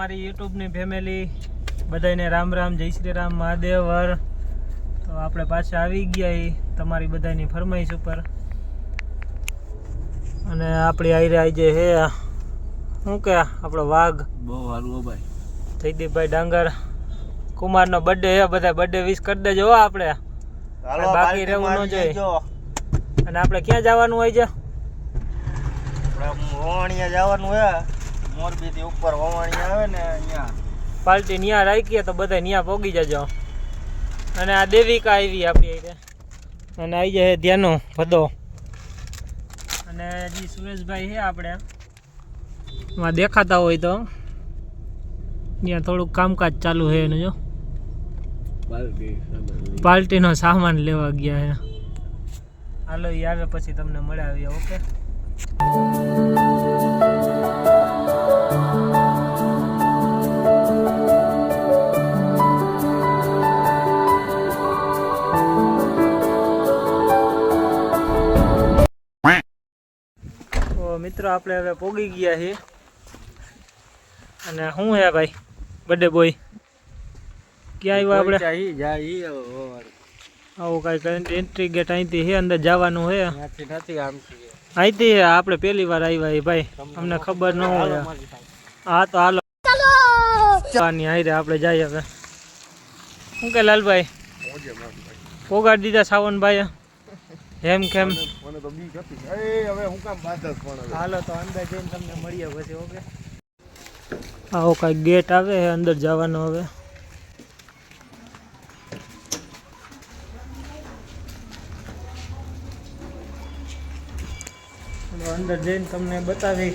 મારી યુટ્યુબની ફેમિલી બધાને રામ રામ, જય શ્રી રામ, મહાદેવ હર. તો આપણે પાછા આવી ગયા તમારી બધાની ફરમાઈશ ઉપર. અને આપણી આયરે આજે હે શું કે આપણો વાઘ બહુ સારું ભાઈ જયદીપભાઈ ડાંગર કુમારનો બર્થડે હે. બધા બર્થડે વિશ કરી દેજો હો. આપણે બાકી રહેવું ન જોઈએ. અને આપણે ક્યાં જવાનું હોય છે? વવાણિયા જવાનું હે. મોરબી થી ઉપર વવાણિયા આવે ને અહીંયા પાર્ટી ન્યા રાખીએ તો બધા ન્યા પોગી જજો. અને આ દેવિકા આવી આપણી આયરે. અને આવી જાય ધ્યાનો ભદો. અને જે સુરેશભાઈ છે આપણે એમાં દેખાતા હોય તો ત્યાં થોડુંક કામકાજ ચાલુ છે એનું. જો પાર્ટીનો સામાન લેવા ગયા છે. હાલો એ આવે પછી તમને મળાવીએ. ઓકે. મિત્રો આપણે હવે પોગી ગયા છીએ. અને શું હે ભાઈ બર્થડે બોય ક્યાં આવ્યા આપણે? આવું કાંઈક એન્ટ્રી ગેટ અહીંથી છે, અંદર જવાનું છે. અહીંથી આપણે પહેલી વાર આવ્યા ભાઈ, અમને ખબર ન હોય. હા તો હાલો હારે આપણે જઈએ હવે. શું કે લાલભાઈ પોગાડી દીધા સાવનભાઈ હેમ કેમ? હાલો તો અંદર જઈને તમને મળીએ પછી. ઓકે. આવો કાંઈક ગેટ આવે અંદર જવાનો. હવે અંદર જઈને તમને બતાવી.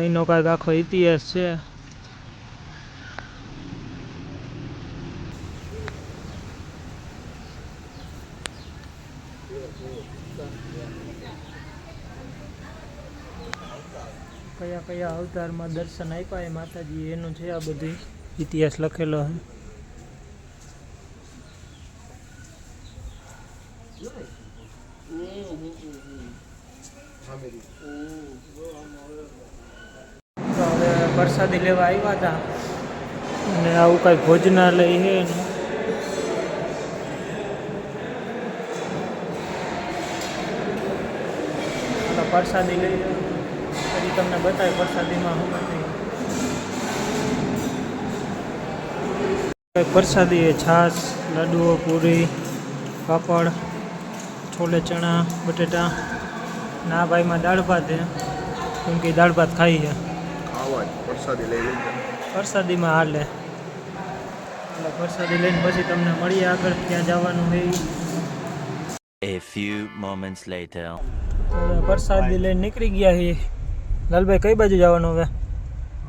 એનો કાંઈક આખો ઇતિહાસ છે. કયા કયા અવતારમાં દર્શન આપ્યા એ માતાજી એનું છે. આ બધી ઇતિહાસ લખેલો છે. તો હવે પ્રસાદી લેવા આવ્યા હતા અને આવું કાંઈક ભોજનાલય છે એનું. પ્રસાદી લઈ પછી તમને બતાવી પ્રસાદીમાં શું નથી. પ્રસાદી એ છાશ, લાડુઓ, પૂરી, પાપડ, છોલે ચણા, બટેટા. ના ભાઈમાં દાળ ભાત છે કેમ કે દાળ ભાત ખાઈ છે. પ્રસાદીમાં હાલે. એટલે પ્રસાદી લઈને પછી તમને મળીએ આગળ ક્યાં જવાનું હોય. A few moments later. પ્રસાદી લઈને નીકળી ગયા છીએ. લાલભાઈ કઈ બાજુ જવાનું હવે?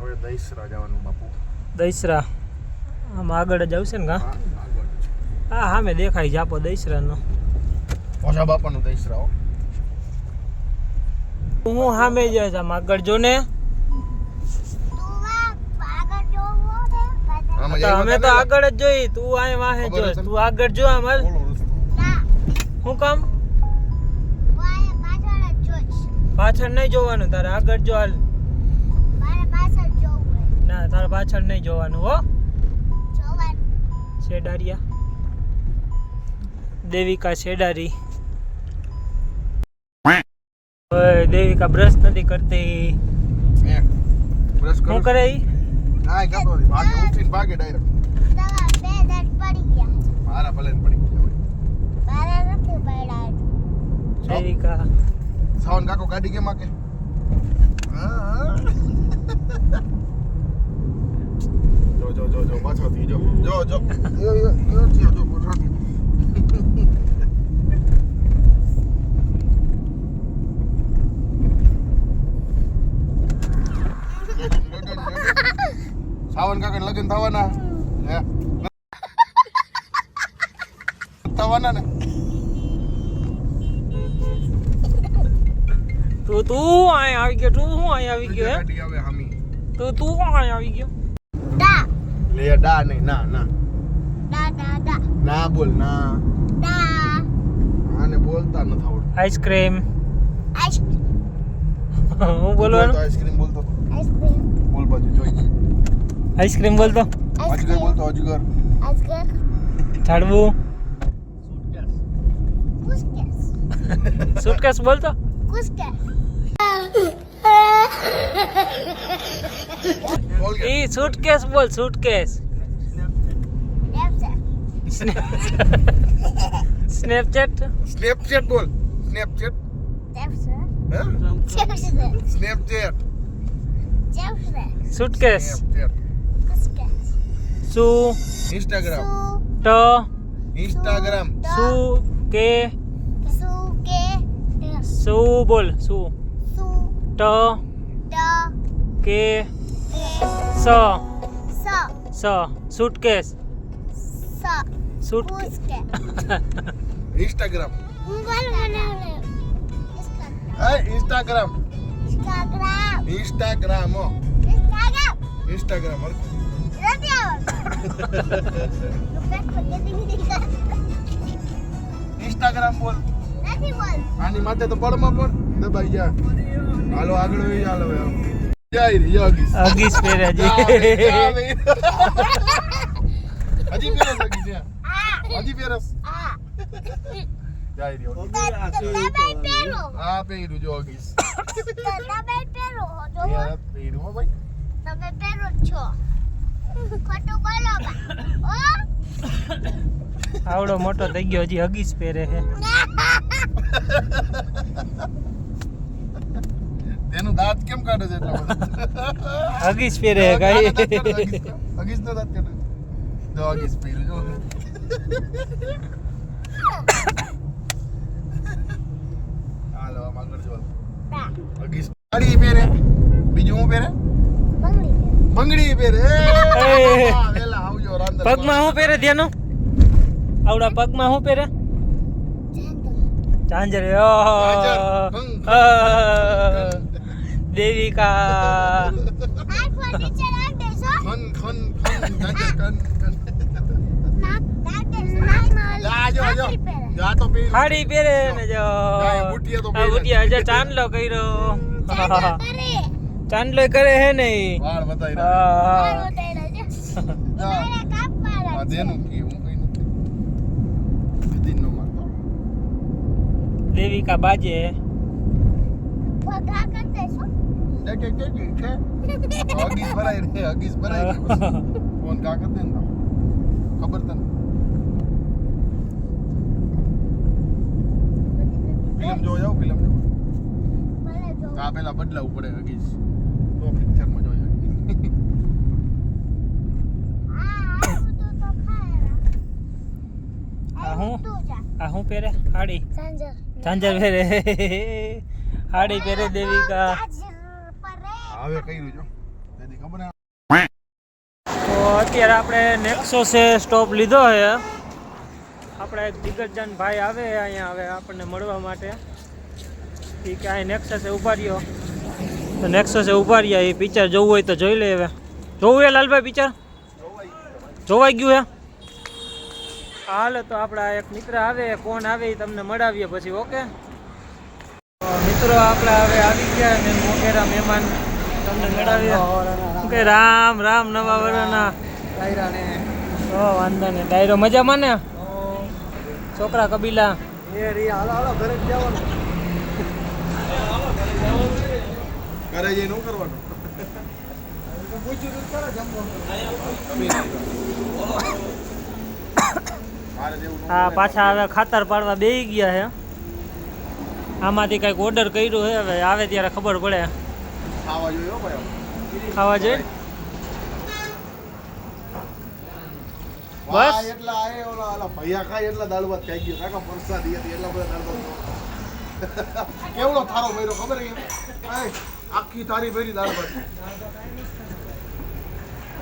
હવે દહીસરા જવાનું બાપુ. દહીસરા આમ આગળ જ આવશે ને? હા હા મેં દેખાય છે આપો દહીસરાનો. ઓછા બાપાનું દહીસરા. હું સામે જાય છે આમ આગળ જો ને. અમે તો આગળ જ જોઈ. તું અહીં વાહે જોઈશ. તું આગળ જો આમ. શું કામ? પાછળ નહીં જોવાનું, તારે આગળ જો હાલ. મારે પાછળ જોવું હોય. ના, તારે પાછળ નહીં જોવાનું હો. જોવાનું. શેડારિયા દેવિકા શેડારી. ઓય દેવિકા બ્રશ નથી કરતી. બ્રશ શું કરે ઈ? કાંઈ કરતો નથી, ભાગે ઉઠીને ભાગે ડાયરેક્ટ. તમારા બે દાંત પડી ગયા. મારા ભલે ને પડી ગયા હોય. મારા નથી પડ્યા. દેવિકા સાવન કાકો ગાડી કેમ આકે? જો જો જો જો પાછળથી જો જો જો જો પાછળથી. સાવન કાકા લગ્ન થવાના હે થવાના ને તું અહીં આવી ગયો. તું હું અહીં આવી ગયો? ગાડી આવે હામી તું અહીં આવી ગયો? ડા લે ડા નહીં ના ના ડા ડા ડા ના બોલ ના ડા. આને બોલતા નથી આવડતું. આઈસ્ક્રીમ. આઈસ્ક્રીમ. હું બોલવાનું? આઈસ્ક્રીમ બોલતો આઈસ્ક્રીમ. બોલ બાજુ જોઈ આઈસ્ક્રીમ બોલતો. અજગર બોલતો અજગર અજગર. ઝાડવું. કુસકેસ. સુટકેસ બોલતો. કુસકેસ. બોલ કે ઈ સુટકેસ બોલ. સુટકેસ. લેફ્ટ. સ્નેપચેટ. સ્નેપચેટ બોલ Snapchat left. Hey left. Snapchat left. Suitcase. Snapchat couscous. સુ ઇન્સ્ટાગ્રામ ટ ઇન્સ્ટાગ્રામ સુ કે સુ કે સુ બોલ. સુ સુ ટ ડ કે સ સ સ સુટકેસ. સ સુટ કુસકેસ. ઇન્સ્ટાગ્રામ હું બોલું મને Instagram Instagram. Instagram Instagram. Instagram નથી આવડતું. ઇન્સ્ટાગ્રામ બોલ નથી બોલ. આની માથે તો પડમાં પણ દબાઈ જા હાલો આગળ વહી હાલો હવે જય રી યોગી અગીસ પહેરે છે. હજી પેરસ હજી છે હજી પેરસ આ જય રી યોગી તમે પહેરો. આ પહેર્યું જો યોગીસ તમે પહેરો જો. યાર પહેર્યું હો ભાઈ તમે પહેરો જ છો. ખોટું બોલો બા. ઓ આવડો મોટો થઈ ગયો હજી અગીસ પહેરે છે. તેનું દાંત કેમ કાઢે છે એટલા બધા અગીસ પહેરે છે કાઈ. હગીસ નો દાંત કાઢે જો હગીસ પહેર્યું જો હાલો આમ આગળ જો બા. હગીસ સાડી પહેરે બીજું હું પહેરે બંગડી. બંગડી પહેરે એ. વેલા આવજો રાંદર પગમાં શું પહેરે ધ્યાનો? આવડા પગમાં શું પહેરે? ઝાંઝર. દેવિકા આ ફોન નીચે રાખ દેશો. ખન ખન ખન ગાજર કન કન નાક રાખ દેશો. નાકમાં જા જો જો નાખી પહેરે. જા તો પહેર્યું સાડી પહેરે ને જો ના, એ બુટિયા તો આ પહેરે. બુટિયા હજે ચાંદલો કર્યો. ચાંદલો કરે. ચાંદલો કરે હે ને ઈ. વાળ બતાઈ રહ્યા હા. મારો તેડો છે. મારા કાપવા આ રાખ. દેનું કે હું કઈ નથી દિનનો મારતો દેવિકા બાજે. પગા કર દેશો. હગીસ ભરાઈ રે હગીસ ભરાઈ રે ફોન કા કર દે ને ખબર તને ફિલ્મ જોવા જાવ ફિલ્મ જોવા મને જો. આ પેલા બદલાવું પડે હગીસ તો પિક્ચરમાં જોઈએ આ તો ખાયરા. આ હું? તું જા. આ શું પહેરે? સાડી. ચાંજર. ઝાંઝર પહેરે. સાડી પહેરે દેવિકા. ચાંજર પરે. હવે કર્યું જો તેથી ખબર હે તો અત્યારે આપણે નેક્સોસે સ્ટોપ લીધો છે. આપણે દિગ્ગજન ભાઈ આવે અહીંયા હવે આપણને મળવા માટે. એ કે અહીં નેક્સસે ઊભા રહ્યો તો નેક્સસે ઊભા રહ્યા. એ પિક્ચર જોવું હોય તો જોઈ લે. હવે જોવું હે લાલભાઈ પિક્ચર? જોવાઈ ગયું હે? હાલો તો આપણા એક મિત્ર આવે, કોણ આવે એ તમને મળાવીએ પછી. ઓકે મિત્રો મિત્રો આપણે હવે આવી ગયા ને મોગેરા મહેમાન તમને મેળવ્યા કે રામ રામ નવા વર્ષના વાંધો ને ડાયરો મજામાં ને છોકરા કબીલા ઘરે જઈ નું કરવાનું હા પાછા હવે ખાતર પાડવા બેસી ગયા છે આમાંથી કંઈક ઓર્ડર કર્યો છે હવે આવે ત્યારે ખબર પડે ખાવા જોઈએ ભાઈ ખાવા જોઈએ બસ એટલા આએ ઓલા ભૈયા ખાય એટલા દાળ ભાત ખાઈ ગયો કાકા પ્રસાદી હતી એટલા બધા દાળ ભાત કેવડો થારો ભર્યો ખબર છે આખી થારી ભરી દાળ ભાત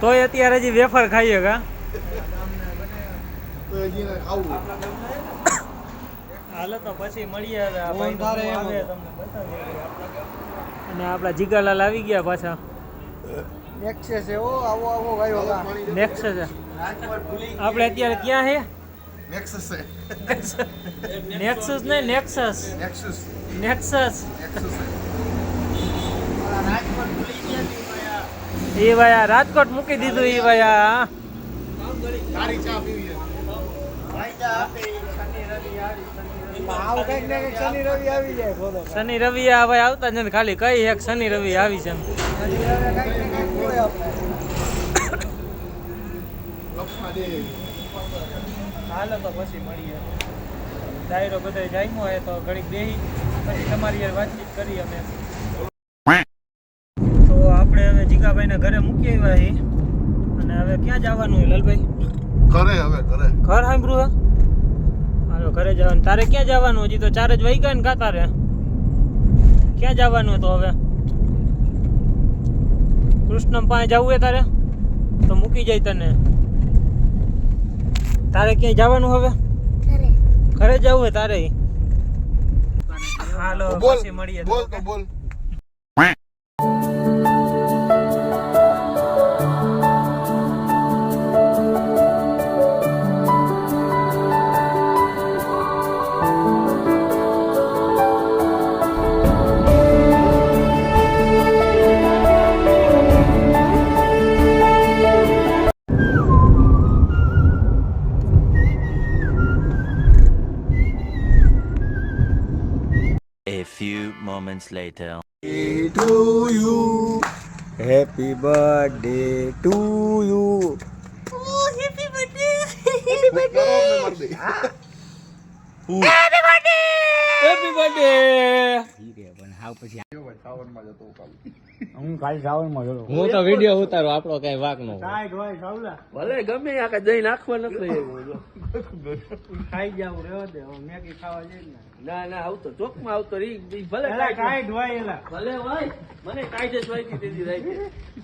તોય અત્યારે હજી વેફર ખાઈએ કા તો હજી ને ખાવું હાલો તો પછી મળીએ હવે આ ભાઈ આવે તમને બતાવીએ અને આપણા જીગાલાલ આવી ગયા પાછા નેક્સસ છે ઓ આવો આવો ગાયો કા નેક્સસ છે આપણે અત્યારે ક્યાં છે નેક્સસ છે નેક્સસ ને નેક્સસ નેક્સસ નેક્સસ નેક્સસ એ ભાઈ રાજકોટ મૂકી દીધું એ ભાઈ તારી ચા પીવી છે આવ કઈક ને કઈક શનિ રવિ આવી જાય ખોદો શનિ રવિ આ ભાઈ આવતા જ નથી ખાલી કઈ એક શનિ રવિ આવી છે શનિ રવિ કઈક ને કઈક હોય આપણે હાલો તો પછી મળીએ ડાયરો બધા જામ્યો હોય તો ઘડીક બેહી પછી તમારી યાર વાતચીત કરી અમે તો આપણે હવે જીગાભાઈને ઘરે મૂકી આવ્યા છીએ અને હવે ક્યાં જવાનું હોય લાલભાઈ ઘરે હવે ઘરે ઘર સાંભળ્યું હે હાલો ઘરે જવાનું તારે ક્યાં જવાનું હજી તો 4 જ વાગ્યા ને કાતા રે ક્યાં જવાનું તો હવે કૃષ્ણ પાસે જવું હોય તારે તો મૂકી જાય તને તારે ક્યાંય જવાનું હવે ઘરે જવું હોય તારે હાલો બોલ પછી મળીએ બોલ તો બોલ A few moments later. To you happy birthday to you happy birthday માર દે હેપી બર્થડે પણ હાવ પછી સાવનમાં જતો કાલ હું કાલ શ્રાવણમાં જોડો હું તો વિડિયો ઉતારો આપણો કઈ વાક નો કાઈ ઢોય સાવલા ભલે ગમે આ કઈ દહીં નાખવા નથી ખાઈ જાવ રેવા દે હવે મેગી ખાવા જઈ ને ના ના આવતો ચોકમાં આવતો રી ભલે એલા કાઈ ઢોય એલા ભલે હોય મને કાઈ જ સ્વાઈતી દીધી રાખી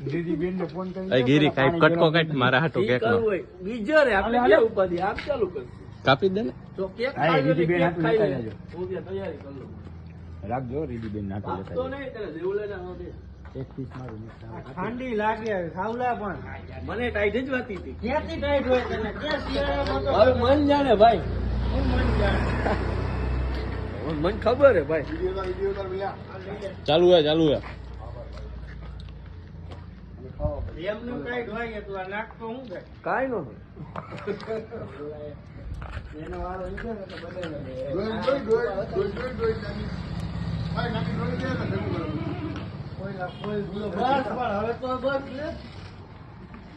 દીદી બેન ને ફોન કરી એ ગીરી કાઈ કટકો કાટ મારા હાટો કેક નો બીજો રે આપણે કે ઉપાધી આપ ચાલુ કર કાપી દે ને તો કેક હા દીદી બેન હાટું લેતા જાજો હું તૈયારી કર લઉં રાખજો દીદી બેન હાટું લેતા તો નહીં તને જેવું લઈને આવો દે એક પીસ મારું ઠંડી લાગે સાવલા પણ મને ટાઈટ જ વાતી હતી ક્યાંથી ટાઈટ હોય તને ક્યાં શિયાળામાં તો હવે મન જાણે ભાઈ હું મન જાણે મન ખબર હે ભાઈ વિડિયો કર મિલા ચાલુ હે એમનું ટાઈટ હોય એટલા નાખતો હું કે કાઈ નો એનો વાળો લીધો ને તો બદલાઈ દે ડોઈ ભાઈ નાની ડોઈ દે ને ભેગું કરો કોઈ બસ પણ હવે તો બસ લે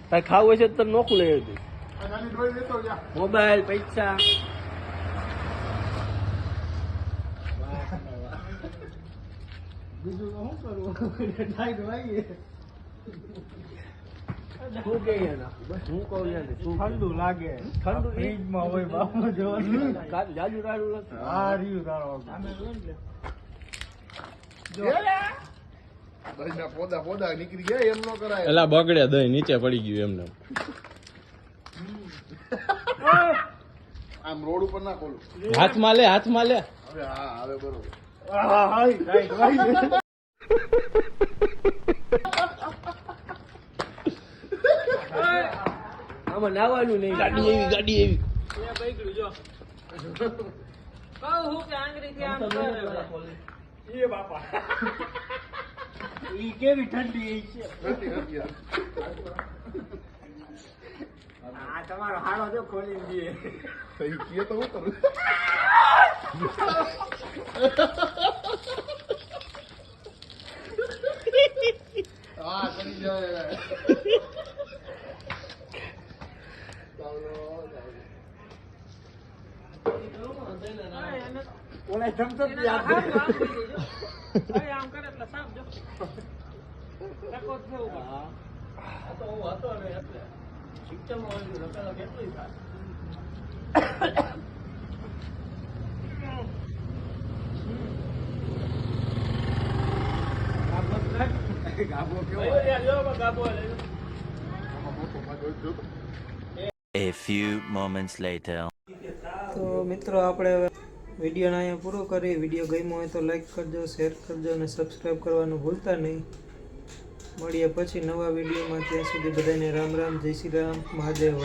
તારે ખાવું છે તો નોખું લઈ આવજો આ નાની ડોઈ લેતો જા મોબાઈલ પૈસા બીજું તો શું કરવું ટાઈટ હોય શું કે બસ હું કહું યાર ઠંડુ લાગે ઠંડુ ફ્રીજમાં હોય બાપમાં જોવાનું જાજુ રાડું નથી આ રહ્યું તારો ભાઈ ના પોદા નીકળી ગયા એમ નો કરાય એલા બગડે દહીં નીચે પડી ગયું એમને આમ રોડ ઉપર ના ખોલું હાથમાં લે હવે હા હવે બરોબર આમાં નાવાનું નહીં ગાડી એવી બગડ્યું જો કહું હું કે આંગળીથી આમ કરે એ બાપા ઈ કેવી ઠંડી છે આ તમારો હાડો જો ખોલી દે સહી કીએ તો હું કરું આ કરી જાય ઓલા થમ્સ યાદ આમ કરે એટલે સાફ જો લખો જ થયું હા આ તો હું હતો ને એટલે શિક્ષણમાં આવ્યું લખેલા કેટલું થાય ગાબો કેવો ગાબો A few moments later. તો મિત્રો આપણે હવે વિડીયોને અહીંયા પૂરો કરીએ. વિડીયો ગમ્યો હોય તો લાઈક કરજો, શેર કરજો અને સબસ્ક્રાઈબ કરવાનું ભૂલતા નહીં. મળીએ પછી નવા વિડીયોમાં. ત્યાં સુધી બધાને રામ રામ, જય શ્રી રામ, મહાદેવ.